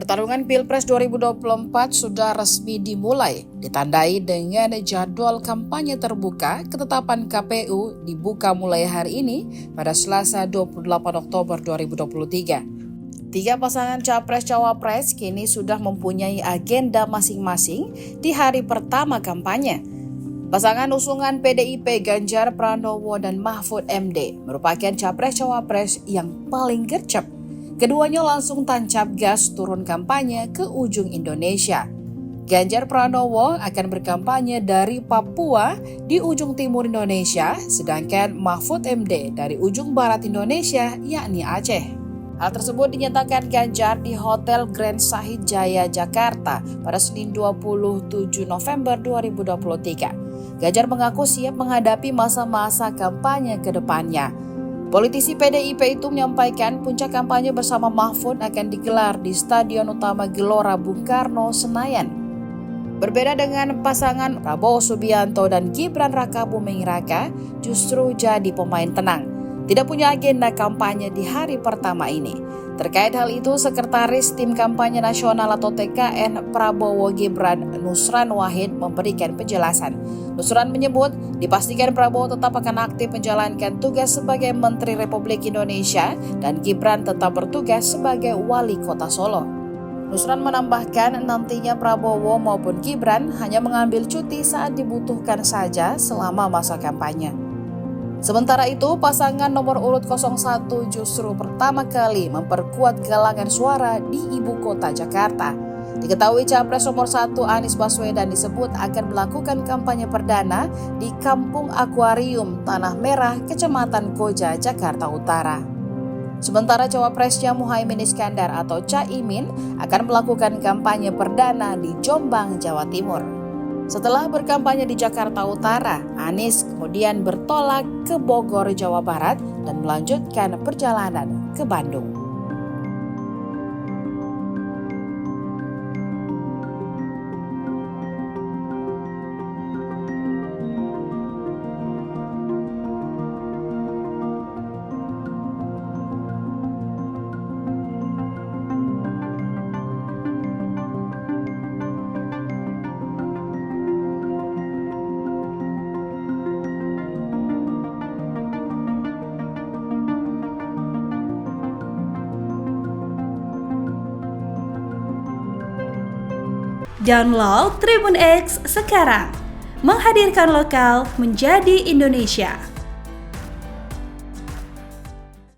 Pertarungan Pilpres 2024 sudah resmi dimulai, ditandai dengan jadwal kampanye terbuka. Ketetapan KPU dibuka mulai hari ini pada Selasa 28 Oktober 2023. Tiga pasangan Capres-Cawapres kini sudah mempunyai agenda masing-masing di hari pertama kampanye. Pasangan usungan PDIP Ganjar Pranowo dan Mahfud MD merupakan Capres-Cawapres yang paling gercep. Keduanya langsung tancap gas turun kampanye ke ujung Indonesia. Ganjar Pranowo akan berkampanye dari Papua di ujung timur Indonesia, sedangkan Mahfud MD dari ujung barat Indonesia, yakni Aceh. Hal tersebut dinyatakan Ganjar di Hotel Grand Sahid Jaya, Jakarta pada Senin 27 November 2023. Ganjar mengaku siap menghadapi masa-masa kampanye ke depannya. Politisi PDIP itu menyampaikan puncak kampanye bersama Mahfud akan digelar di Stadion Utama Gelora Bung Karno, Senayan. Berbeda dengan pasangan Prabowo Subianto dan Gibran Rakabuming Raka, justru jadi pemain tenang. Tidak punya agenda kampanye di hari pertama ini. Terkait hal itu, Sekretaris Tim Kampanye Nasional atau TKN Prabowo Gibran, Nusran Wahid, memberikan penjelasan. Nusran menyebut dipastikan Prabowo tetap akan aktif menjalankan tugas sebagai Menteri Republik Indonesia dan Gibran tetap bertugas sebagai Wali Kota Solo. Nusran menambahkan nantinya Prabowo maupun Gibran hanya mengambil cuti saat dibutuhkan saja selama masa kampanye. Sementara itu, pasangan nomor urut 01 justru pertama kali memperkuat galangan suara di ibu kota Jakarta. Diketahui Capres nomor 1 Anies Baswedan disebut akan melakukan kampanye perdana di Kampung Akuarium Tanah Merah, Kecamatan Koja, Jakarta Utara. Sementara Cawapresnya Muhaimin Iskandar atau Caimin akan melakukan kampanye perdana di Jombang, Jawa Timur. Setelah berkampanye di Jakarta Utara, Anies kemudian bertolak ke Bogor, Jawa Barat dan melanjutkan perjalanan ke Bandung. Download Tribun X sekarang, menghadirkan lokal menjadi Indonesia.